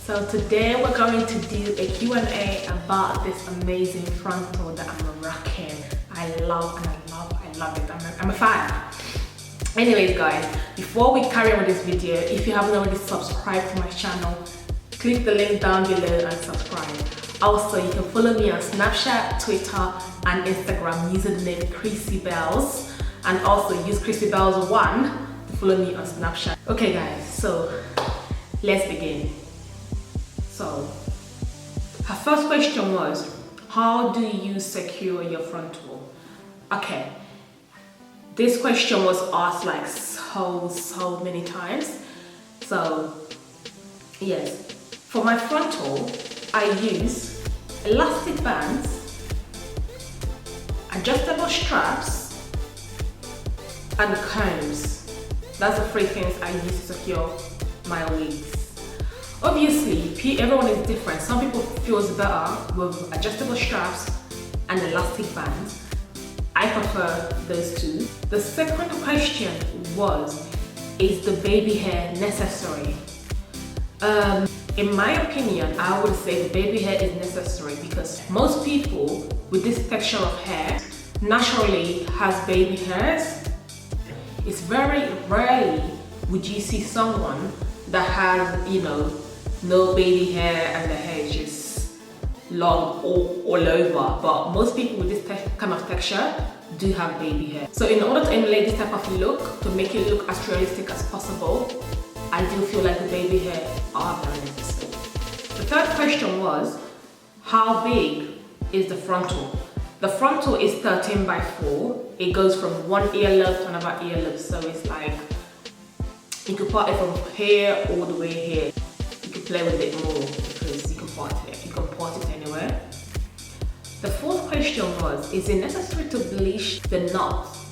So today we're going to do a Q&A about this amazing frontal that I'm rocking. I love it. I'm a fan. Anyways guys, before we carry on with this video, if you haven't already subscribed to my channel, click the link down below and subscribe. Also, you can follow me on Snapchat, Twitter and Instagram using the name Chrissy Bales, and also use Chrissy Bales 1 to follow me on Snapchat. Okay guys, so let's begin. So her first question was, how do you secure your frontal? Okay, this question was asked like so many times. So yes, for my frontal I use elastic bands, adjustable straps and combs. That's the three things I use to secure my wigs. Obviously, everyone is different. Some people feel better with adjustable straps and elastic bands. I prefer those two. The second question was, is the baby hair necessary? In my opinion, I would say the baby hair is necessary because most people with this texture of hair naturally has baby hairs. It's very rarely would you see someone that has, you know, no baby hair and the hair is just long all over, but most people with this kind of texture do have baby hair. So in order to emulate this type of look, to make it look as realistic as possible, I do feel like the baby hair are very necessary. The third question was, how big is the frontal? The frontal is 13 by 4. It goes from one earlobe to another earlobe, so it's like you could part it from here all the way here. You could play with it more because you can part it anywhere. The fourth question was, is it necessary to bleach the knots?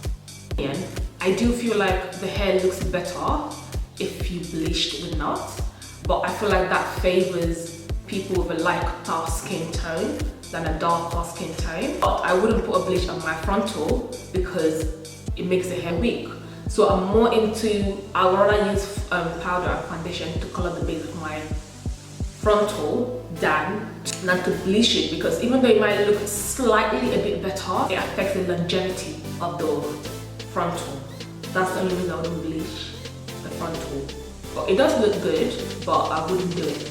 And I do feel like the hair looks better if you bleached the knots, but I feel like that favors people with a lighter skin tone than a darker skin tone. But I wouldn't put a bleach on my frontal because it makes the hair weak. So I'm more into, I would rather use powder and foundation to color the base of my frontal than to bleach it, because even though it might look slightly a bit better, it affects the longevity of the frontal. That's the only reason I wouldn't bleach the frontal. But it does look good, but I wouldn't do it.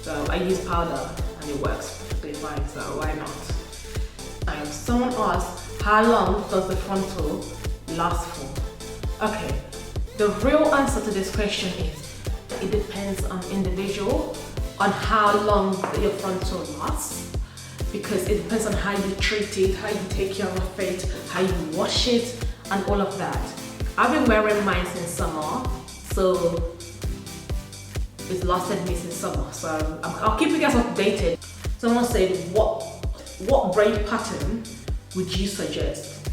So I use powder and it works perfectly fine, so why not? Someone asked, how long does the frontal last for? Okay, the real answer to this question is, it depends on individual, on how long your frontal lasts, because it depends on how you treat it, how you take care of it, how you wash it, and all of that. I've been wearing mine since summer, so it's lasted me since summer, so I'll keep you guys updated. Someone said, what braid pattern would you suggest?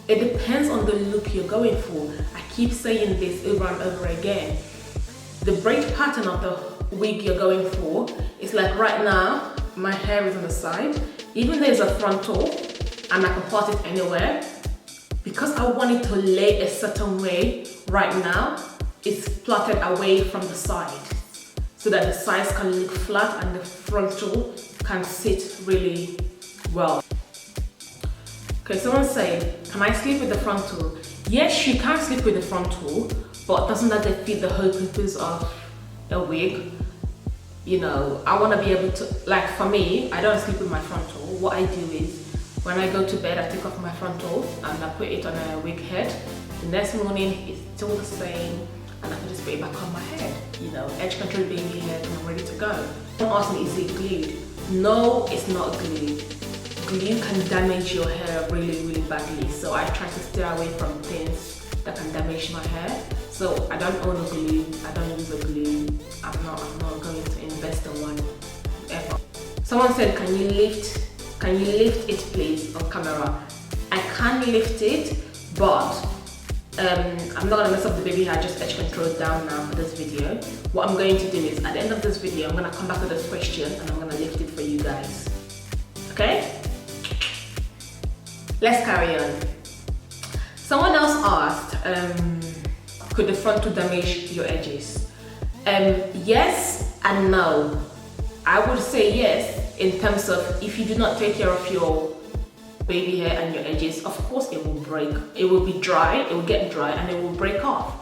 It depends on the look you're going for. I keep saying this over and over again. The braid pattern of the wig you're going for is like right now, my hair is on the side. Even though there's a frontal and I can part it anywhere, because I want it to lay a certain way right now, it's plotted away from the side so that the sides can look flat and the frontal can sit really well. Okay, someone said, can I sleep with the frontal? Yes, you can sleep with the frontal, but doesn't that defeat the whole purpose of a wig? You know, I want to be able to, like for me, I don't sleep with my frontal. What I do is, when I go to bed, I take off my frontal and I put it on a wig head. The next morning, it's still the same, and I can just put it back on my head. You know, edge control baby hair, and I'm ready to go. Don't ask me, is it glued? No, it's not glued. Glue can damage your hair really badly, so I try to stay away from things that can damage my hair. So I don't own a glue, I don't use a glue. I'm not going to invest in one ever. Someone said, can you lift it please on camera? I can lift it, but I'm not gonna mess up the baby hair, just edge control down now for this video. What I'm going to do is, at the end of this video, I'm gonna come back to this question and I'm gonna lift it for you guys. Okay? Let's carry on. Someone else asked, could the frontal damage your edges? Yes and no. I would say yes in terms of if you do not take care of your baby hair and your edges, of course it will break. It will be dry, it will get dry and it will break off.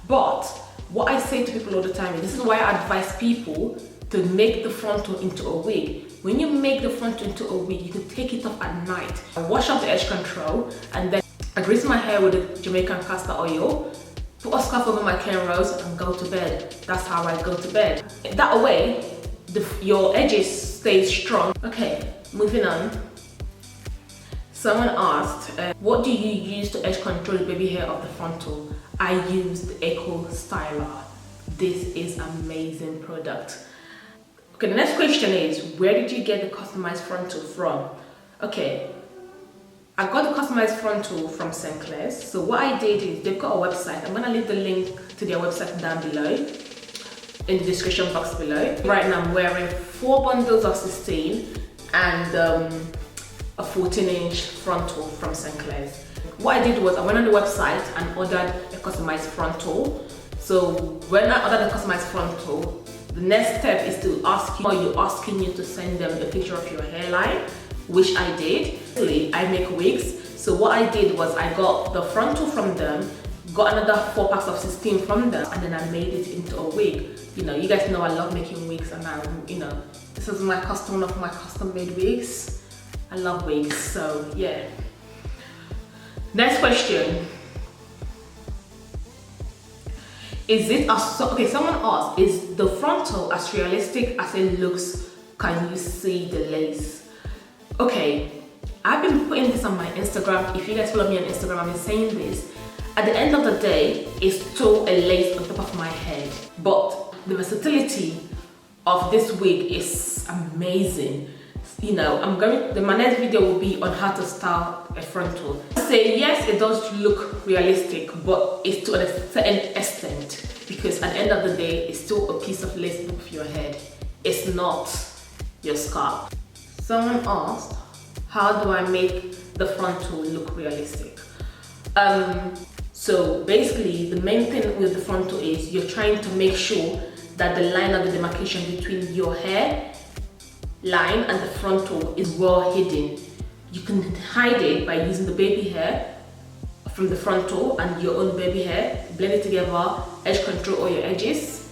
But what I say to people all the time is, this is why I advise people to make the frontal into a wig. When you make the frontal into a wig, you can take it off at night. I wash off the edge control and then I grease my hair with the Jamaican castor oil, put a scarf over my cornrows and go to bed. That's how I go to bed. That way, your edges stay strong. Okay, moving on. Someone asked, what do you use to edge control the baby hair of the frontal? I use the Eco Styler. This is amazing product. Okay, the next question is, where did you get the customized frontal from? Okay, I got the customized frontal from St. Clair's. So what I did is, they've got a website. I'm gonna leave the link to their website down below in the description box below. Right now I'm wearing 4 bundles of 16 and a 14-inch frontal from St. Clair's. What I did was I went on the website and ordered a customized frontal. So when I ordered a customized frontal, the next step is to ask you, or you're asking you to send them a picture of your hairline, which I did. I make wigs. So what I did was I got the frontal from them, got another 4 packs of 16 from them, and then I made it into a wig. You know, you guys know I love making wigs, and this is one of my custom made wigs. I love wigs, so yeah. Next question. Is it okay, someone asked, is the frontal as realistic as it looks? Can you see the lace? Okay, I've been putting this on my Instagram. If you guys follow me on Instagram, I've been saying this. At the end of the day, it's still a lace on top of my head, but the versatility of this wig is amazing. You know, my next video will be on how to style a frontal. I say yes, it does look realistic, but it's to a certain extent, because at the end of the day, it's still a piece of lace on your head. It's not your scalp. Someone asked, how do I make the frontal look realistic? So basically, the main thing with the frontal is you're trying to make sure that the line of the demarcation between your hair line and the frontal is well hidden. You can hide it by using the baby hair from the frontal and your own baby hair, blend it together, edge control all your edges,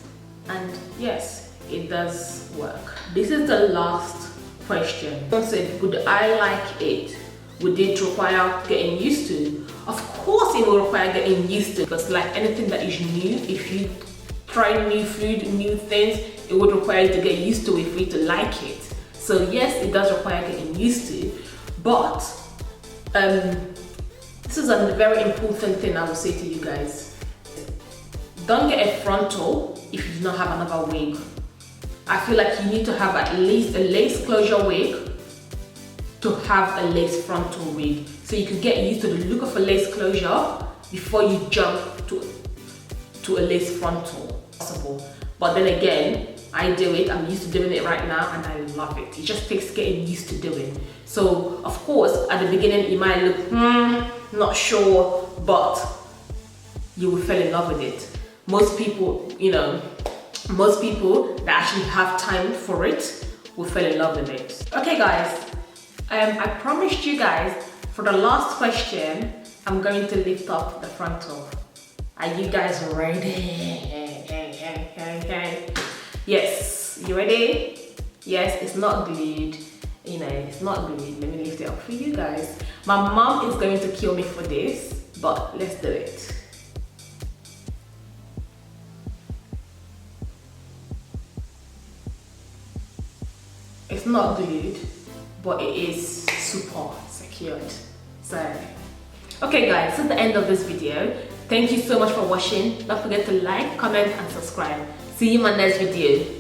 and yes, it does work. This is the last question. Someone said, would I like it? Would it require getting used to? Of course it will require getting used to, because like anything that is new, if you try new food, new things, it would require you to get used to it for you to like it. So yes, it does require getting used to, but this is a very important thing I will say to you guys. Don't get a frontal if you do not have another wig. I feel like you need to have at least a lace closure wig to have a lace frontal wig. So you can get used to the look of a lace closure before you jump to a lace frontal. Possible. But then again, I do it, I'm used to doing it right now and I love it. It just takes getting used to doing. So of course, at the beginning it might look, not sure, but you will fall in love with it. Most people that actually have time for it will fall in love with it. Okay guys, I promised you guys for the last question, I'm going to lift up the frontal. Are you guys ready? Yes, you ready? Yes, it's not glued. It's not glued. Let me lift it up for you guys. My mom is going to kill me for this, but let's do it. It's not glued, but it is super secured. So, okay guys, this is the end of this video. Thank you so much for watching. Don't forget to like, comment and subscribe. See you in my next video.